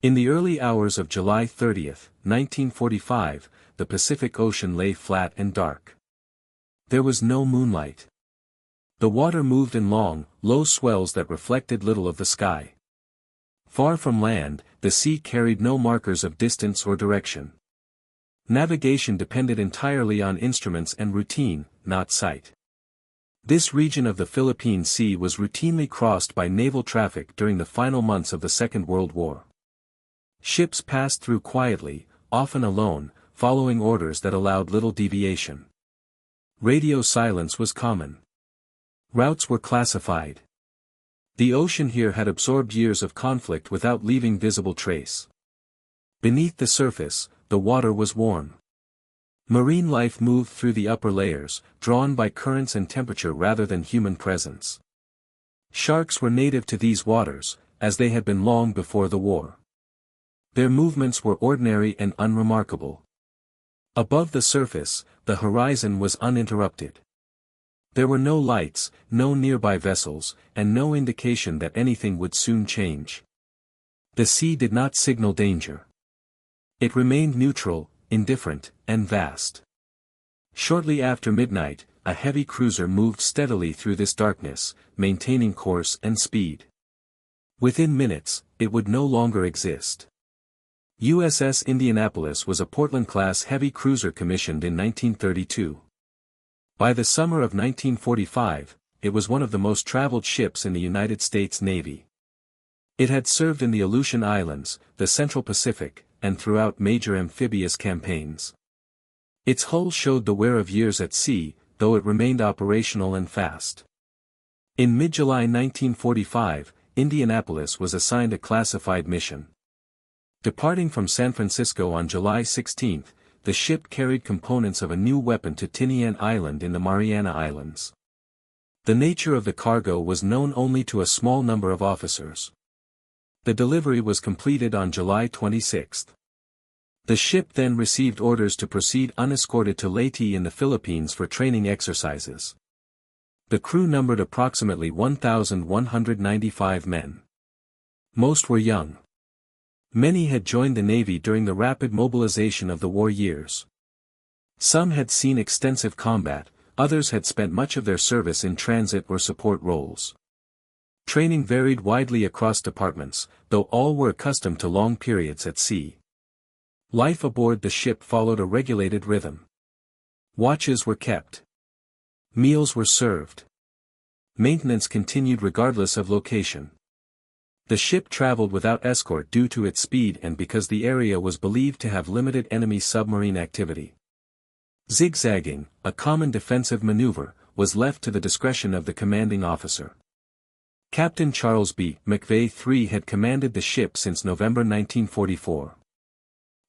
In the early hours of July 30, 1945, the Pacific Ocean lay flat and dark. There was no moonlight. The water moved in long, low swells that reflected little of the sky. Far from land, the sea carried no markers of distance or direction. Navigation depended entirely on instruments and routine, not sight. This region of the Philippine Sea was routinely crossed by naval traffic during the final months of the Second World War. Ships passed through quietly, often alone, following orders that allowed little deviation. Radio silence was common. Routes were classified. The ocean here had absorbed years of conflict without leaving visible trace. Beneath the surface, the water was warm. Marine life moved through the upper layers, drawn by currents and temperature rather than human presence. Sharks were native to these waters, as they had been long before the war. Their movements were ordinary and unremarkable. Above the surface, the horizon was uninterrupted. There were no lights, no nearby vessels, and no indication that anything would soon change. The sea did not signal danger. It remained neutral, indifferent, and vast. Shortly after midnight, a heavy cruiser moved steadily through this darkness, maintaining course and speed. Within minutes, it would no longer exist. USS Indianapolis was a Portland-class heavy cruiser commissioned in 1932. By the summer of 1945, it was one of the most traveled ships in the United States Navy. It had served in the Aleutian Islands, the Central Pacific, and throughout major amphibious campaigns. Its hull showed the wear of years at sea, though it remained operational and fast. In mid-July 1945, Indianapolis was assigned a classified mission. Departing from San Francisco on July 16, the ship carried components of a new weapon to Tinian Island in the Mariana Islands. The nature of the cargo was known only to a small number of officers. The delivery was completed on July 26. The ship then received orders to proceed unescorted to Leyte in the Philippines for training exercises. The crew numbered approximately 1,195 men. Most were young. Many had joined the Navy during the rapid mobilization of the war years. Some had seen extensive combat, others had spent much of their service in transit or support roles. Training varied widely across departments, though all were accustomed to long periods at sea. Life aboard the ship followed a regulated rhythm. Watches were kept. Meals were served. Maintenance continued regardless of location. The ship traveled without escort due to its speed and because the area was believed to have limited enemy submarine activity. Zigzagging, a common defensive maneuver, was left to the discretion of the commanding officer. Captain Charles B. McVeigh III had commanded the ship since November 1944.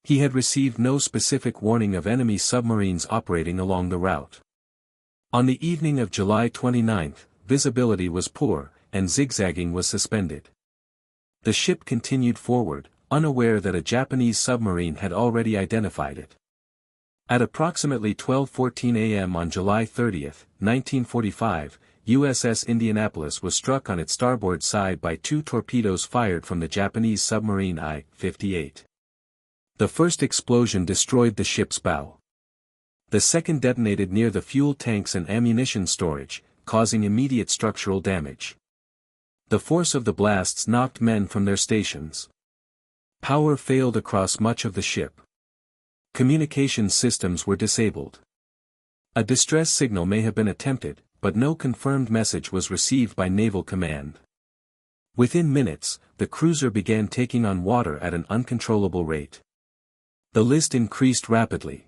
He had received no specific warning of enemy submarines operating along the route. On the evening of July 29, visibility was poor, and zigzagging was suspended. The ship continued forward, unaware that a Japanese submarine had already identified it. At approximately 12:14 a.m. on July 30, 1945, USS Indianapolis was struck on its starboard side by two torpedoes fired from the Japanese submarine I-58. The first explosion destroyed the ship's bow. The second detonated near the fuel tanks and ammunition storage, causing immediate structural damage. The force of the blasts knocked men from their stations. Power failed across much of the ship. Communication systems were disabled. A distress signal may have been attempted, but no confirmed message was received by Naval Command. Within minutes, the cruiser began taking on water at an uncontrollable rate. The list increased rapidly.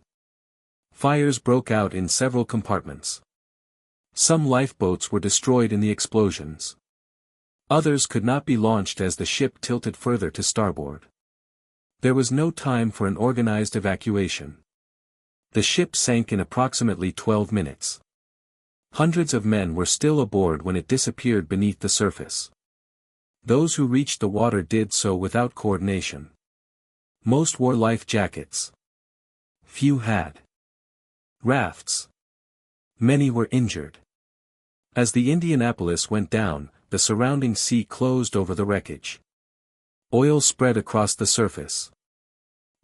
Fires broke out in several compartments. Some lifeboats were destroyed in the explosions. Others could not be launched as the ship tilted further to starboard. There was no time for an organized evacuation. The ship sank in approximately 12 minutes. Hundreds of men were still aboard when it disappeared beneath the surface. Those who reached the water did so without coordination. Most wore life jackets. Few had rafts. Many were injured. As the Indianapolis went down, the surrounding sea closed over the wreckage. Oil spread across the surface.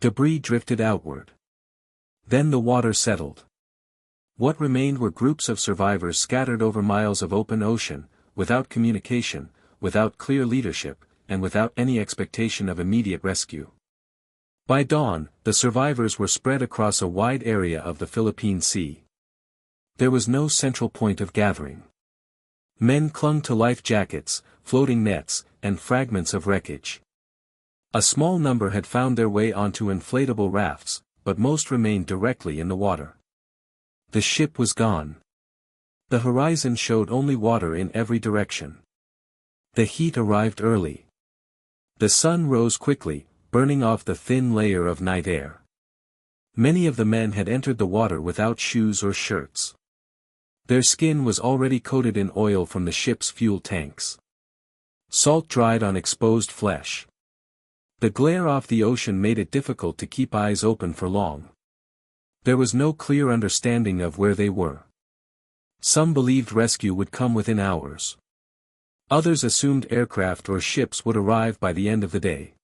Debris drifted outward. Then the water settled. What remained were groups of survivors scattered over miles of open ocean, without communication, without clear leadership, and without any expectation of immediate rescue. By dawn, the survivors were spread across a wide area of the Philippine Sea. There was no central point of gathering. Men clung to life jackets, floating nets, and fragments of wreckage. A small number had found their way onto inflatable rafts, but most remained directly in the water. The ship was gone. The horizon showed only water in every direction. The heat arrived early. The sun rose quickly, burning off the thin layer of night air. Many of the men had entered the water without shoes or shirts. Their skin was already coated in oil from the ship's fuel tanks. Salt dried on exposed flesh. The glare off the ocean made it difficult to keep eyes open for long. There was no clear understanding of where they were. Some believed rescue would come within hours. Others assumed aircraft or ships would arrive by the end of the day.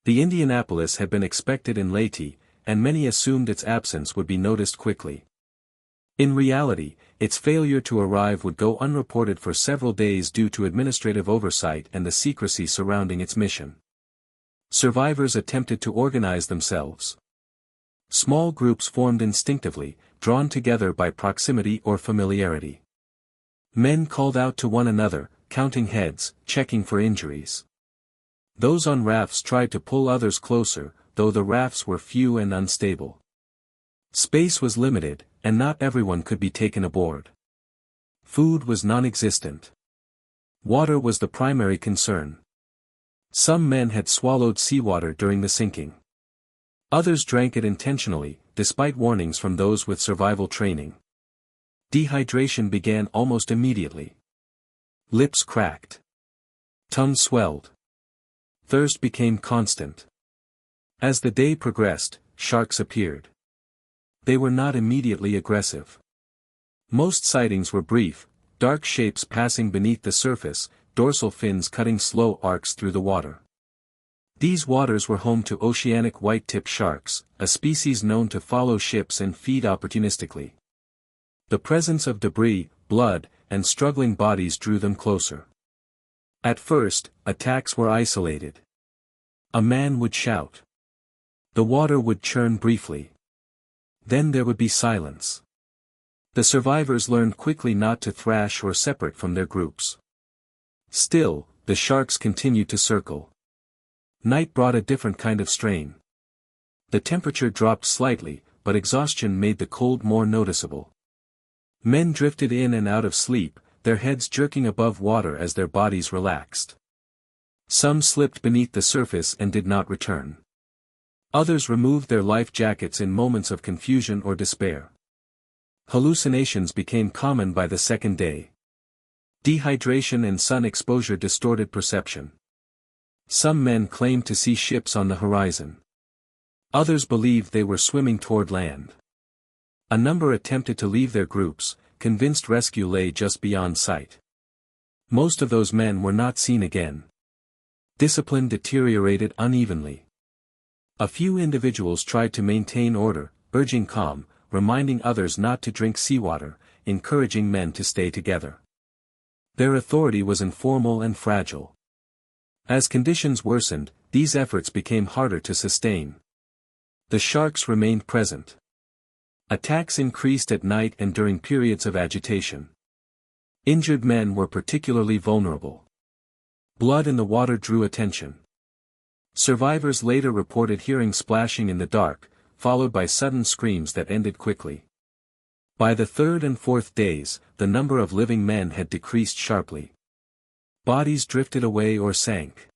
The Indianapolis had been expected in Leyte, and many assumed its absence would be noticed quickly. In reality, its failure to arrive would go unreported for several days due to administrative oversight and the secrecy surrounding its mission. Survivors attempted to organize themselves. Small groups formed instinctively, drawn together by proximity or familiarity. Men called out to one another, counting heads, checking for injuries. Those on rafts tried to pull others closer, though the rafts were few and unstable. Space was limited, and not everyone could be taken aboard. Food was non-existent. Water was the primary concern. Some men had swallowed seawater during the sinking. Others drank it intentionally, despite warnings from those with survival training. Dehydration began almost immediately. Lips cracked. Tongue swelled. Thirst became constant. As the day progressed, sharks appeared. They were not immediately aggressive. Most sightings were brief, dark shapes passing beneath the surface, dorsal fins cutting slow arcs through the water. These waters were home to oceanic white-tip sharks, a species known to follow ships and feed opportunistically. The presence of debris, blood, and struggling bodies drew them closer. At first, attacks were isolated. A man would shout. The water would churn briefly. Then there would be silence. The survivors learned quickly not to thrash or separate from their groups. Still, the sharks continued to circle. Night brought a different kind of strain. The temperature dropped slightly, but exhaustion made the cold more noticeable. Men drifted in and out of sleep, their heads jerking above water as their bodies relaxed. Some slipped beneath the surface and did not return. Others removed their life jackets in moments of confusion or despair. Hallucinations became common by the second day. Dehydration and sun exposure distorted perception. Some men claimed to see ships on the horizon. Others believed they were swimming toward land. A number attempted to leave their groups, convinced rescue lay just beyond sight. Most of those men were not seen again. Discipline deteriorated unevenly. A few individuals tried to maintain order, urging calm, reminding others not to drink seawater, encouraging men to stay together. Their authority was informal and fragile. As conditions worsened, these efforts became harder to sustain. The sharks remained present. Attacks increased at night and during periods of agitation. Injured men were particularly vulnerable. Blood in the water drew attention. Survivors later reported hearing splashing in the dark, followed by sudden screams that ended quickly. By the third and fourth days, the number of living men had decreased sharply. Bodies drifted away or sank.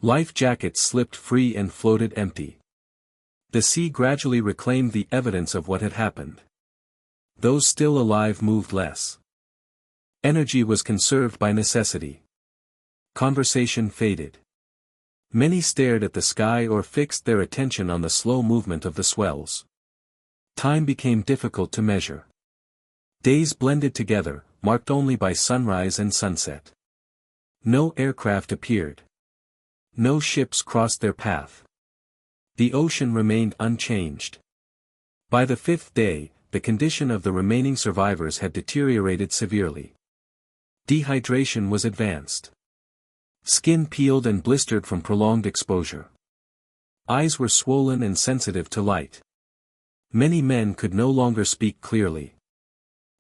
Life jackets slipped free and floated empty. The sea gradually reclaimed the evidence of what had happened. Those still alive moved less. Energy was conserved by necessity. Conversation faded. Many stared at the sky or fixed their attention on the slow movement of the swells. Time became difficult to measure. Days blended together, marked only by sunrise and sunset. No aircraft appeared. No ships crossed their path. The ocean remained unchanged. By the fifth day, the condition of the remaining survivors had deteriorated severely. Dehydration was advanced. Skin peeled and blistered from prolonged exposure. Eyes were swollen and sensitive to light. Many men could no longer speak clearly.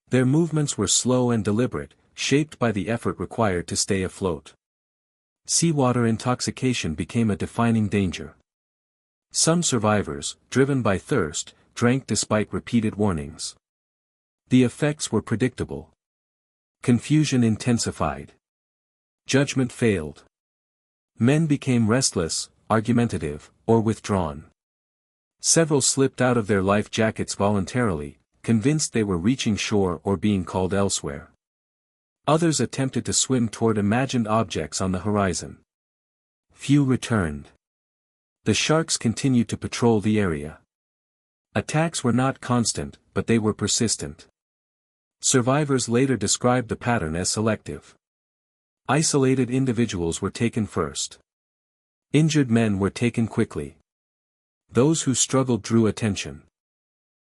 Their movements were slow and deliberate, shaped by the effort required to stay afloat. Seawater intoxication became a defining danger. Some survivors, driven by thirst, drank despite repeated warnings. The effects were predictable. Confusion intensified. Judgment failed. Men became restless, argumentative, or withdrawn. Several slipped out of their life jackets voluntarily, convinced they were reaching shore or being called elsewhere. Others attempted to swim toward imagined objects on the horizon. Few returned. The sharks continued to patrol the area. Attacks were not constant, but they were persistent. Survivors later described the pattern as selective. Isolated individuals were taken first. Injured men were taken quickly. Those who struggled drew attention.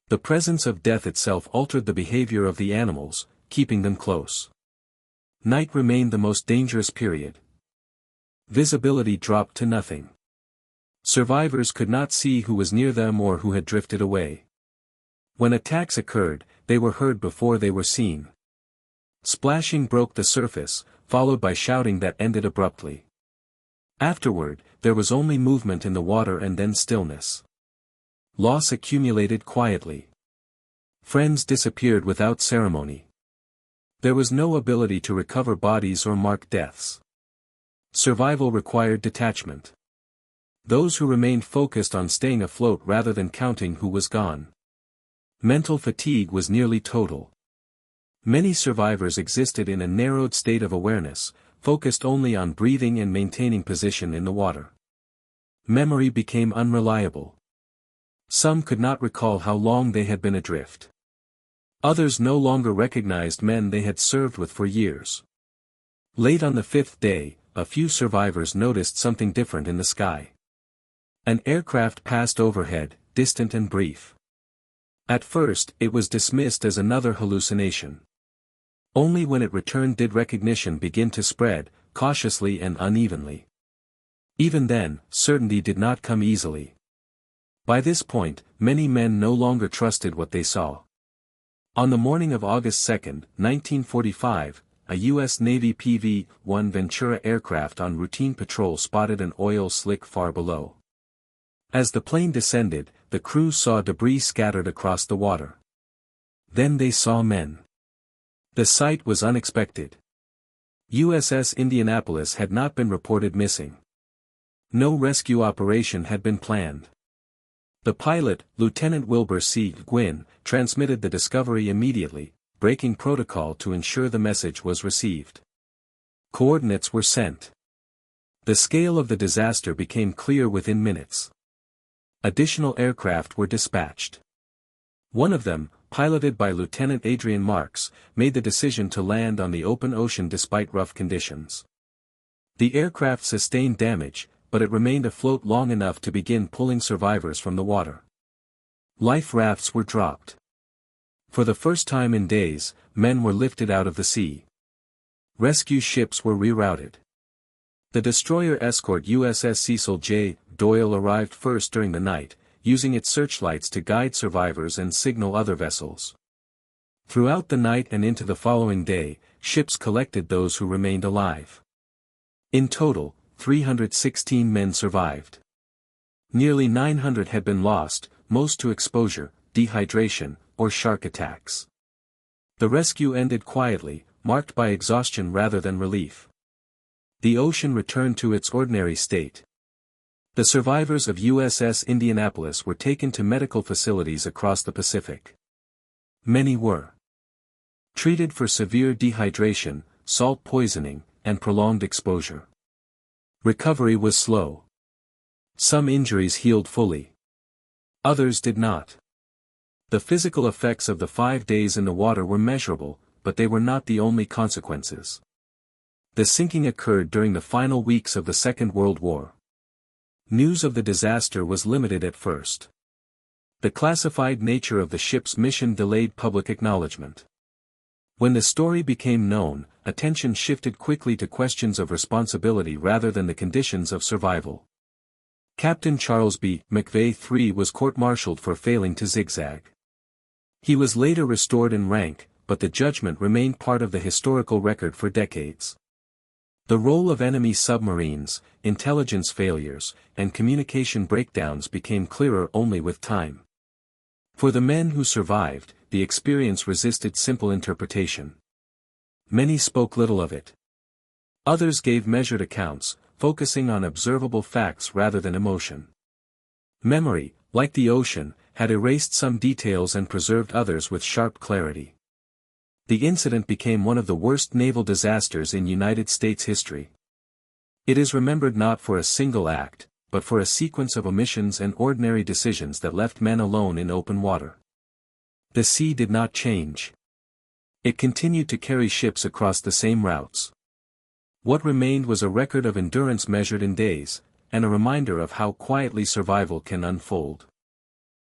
The presence of death itself altered the behavior of the animals, keeping them close. Night remained the most dangerous period. Visibility dropped to nothing. Survivors could not see who was near them or who had drifted away. When attacks occurred, they were heard before they were seen. Splashing broke the surface, followed by shouting that ended abruptly. Afterward, there was only movement in the water and then stillness. Loss accumulated quietly. Friends disappeared without ceremony. There was no ability to recover bodies or mark deaths. Survival required detachment. Those who remained focused on staying afloat rather than counting who was gone. Mental fatigue was nearly total. Many survivors existed in a narrowed state of awareness, focused only on breathing and maintaining position in the water. Memory became unreliable. Some could not recall how long they had been adrift. Others no longer recognized men they had served with for years. Late on the fifth day, a few survivors noticed something different in the sky. An aircraft passed overhead, distant and brief. At first, it was dismissed as another hallucination. Only when it returned did recognition begin to spread, cautiously and unevenly. Even then, certainty did not come easily. By this point, many men no longer trusted what they saw. On the morning of August 2, 1945, a U.S. Navy PV-1 Ventura aircraft on routine patrol spotted an oil slick far below. As the plane descended, the crew saw debris scattered across the water. Then they saw men. The sight was unexpected. USS Indianapolis had not been reported missing. No rescue operation had been planned. The pilot, Lieutenant Wilbur C. Gwynn, transmitted the discovery immediately, breaking protocol to ensure the message was received. Coordinates were sent. The scale of the disaster became clear within minutes. Additional aircraft were dispatched. One of them, piloted by Lieutenant Adrian Marks, made the decision to land on the open ocean despite rough conditions. The aircraft sustained damage, but it remained afloat long enough to begin pulling survivors from the water. Life rafts were dropped. For the first time in days, men were lifted out of the sea. Rescue ships were rerouted. The destroyer escort USS Cecil J. Doyle arrived first during the night, using its searchlights to guide survivors and signal other vessels. Throughout the night and into the following day, ships collected those who remained alive. In total, 316 men survived. Nearly 900 had been lost, most to exposure, dehydration, or shark attacks. The rescue ended quietly, marked by exhaustion rather than relief. The ocean returned to its ordinary state. The survivors of USS Indianapolis were taken to medical facilities across the Pacific. Many were treated for severe dehydration, salt poisoning, and prolonged exposure. Recovery was slow. Some injuries healed fully. Others did not. The physical effects of the 5 days in the water were measurable, but they were not the only consequences. The sinking occurred during the final weeks of the Second World War. News of the disaster was limited at first. The classified nature of the ship's mission delayed public acknowledgement. When the story became known, attention shifted quickly to questions of responsibility rather than the conditions of survival. Captain Charles B. McVeigh III was court-martialed for failing to zigzag. He was later restored in rank, but the judgment remained part of the historical record for decades. The role of enemy submarines, intelligence failures, and communication breakdowns became clearer only with time. For the men who survived, the experience resisted simple interpretation. Many spoke little of it. Others gave measured accounts, focusing on observable facts rather than emotion. Memory, like the ocean, had erased some details and preserved others with sharp clarity. The incident became one of the worst naval disasters in United States history. It is remembered not for a single act, but for a sequence of omissions and ordinary decisions that left men alone in open water. The sea did not change. It continued to carry ships across the same routes. What remained was a record of endurance measured in days, and a reminder of how quietly survival can unfold.